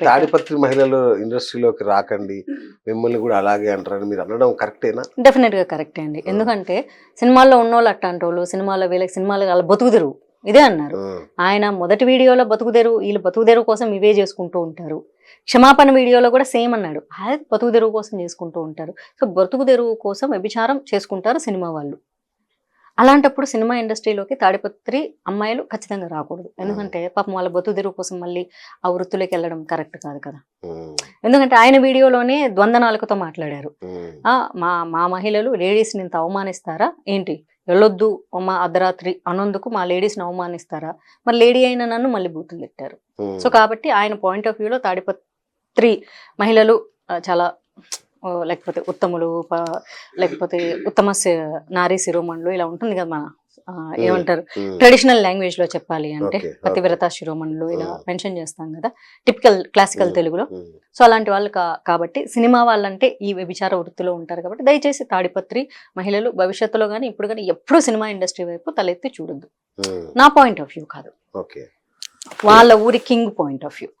తాడిపత్రి మహిళలు ఇండస్ట్రీలోకి రాకండి, మిమ్మల్ని కూడా అలాగే అంటారని మీరు అనడం కరెక్టేనా? డెఫినెట్గా కరెక్టే అండి. ఎందుకంటే సినిమాల్లో ఉన్నోళ్ళు అట్లాంటి వాళ్ళు, సినిమాలో వీళ్ళకి సినిమాలు వాళ్ళ బతుకుదెరువు ఇదే అన్నారు. ఆయన మొదటి వీడియోలో బతుకుదెరువు, వీళ్ళు బతుకుదెరువు కోసం ఇవే చేసుకుంటూ ఉంటారు. క్షమాపణ వీడియోలో కూడా సేమ్ అన్నాడు, అది బతుకుదెరువు కోసం చేసుకుంటూ ఉంటారు. సో బతుకుదెరువు కోసం వ్యభిచారం చేసుకుంటారు సినిమా వాళ్ళు. అలాంటప్పుడు సినిమా ఇండస్ట్రీలోకి తాడిపత్రి అమ్మాయిలు ఖచ్చితంగా రాకూడదు. ఎందుకంటే పాపం వాళ్ళ బతుకుదెరువు కోసం మళ్ళీ ఆ వృత్తులోకి వెళ్ళడం కరెక్ట్ కాదు కదా. ఎందుకంటే ఆయన వీడియోలోనే ద్వంద్వనాలుకతో మాట్లాడారు. మా మా మహిళలు లేడీస్ని ఇంత అవమానిస్తారా ఏంటి, వెళ్ళొద్దు మా అర్ధరాత్రి అన్నందుకు మా లేడీస్ని అవమానిస్తారా, మరి లేడీ అయిన నన్ను మళ్ళీ బూతులు తిట్టారు. సో కాబట్టి ఆయన పాయింట్ ఆఫ్ వ్యూలో తాడిపత్రి మహిళలు చాలా లేకపోతే ఉత్తములు, లేకపోతే ఉత్తమ నారీ శిరోమణులు ఇలా ఉంటుంది కదా మన ఏమంటారు ట్రెడిషనల్ లాంగ్వేజ్ లో చెప్పాలి అంటే పతివ్రత శిరోమణులు ఇలా మెన్షన్ చేస్తాం కదా టిపికల్ క్లాసికల్ తెలుగులో. సో అలాంటి వాళ్ళు కాబట్టి సినిమా వాళ్ళంటే ఈ వ్యభిచార వృత్తిలో ఉంటారు కాబట్టి దయచేసి తాడిపత్రి మహిళలు భవిష్యత్తులో కానీ ఇప్పుడు కానీ ఎప్పుడూ సినిమా ఇండస్ట్రీ వైపు తలెత్తి చూడొద్దు. నా పాయింట్ ఆఫ్ వ్యూ కాదు, వాళ్ళ ఊరి కింగ్ పాయింట్ ఆఫ్ వ్యూ.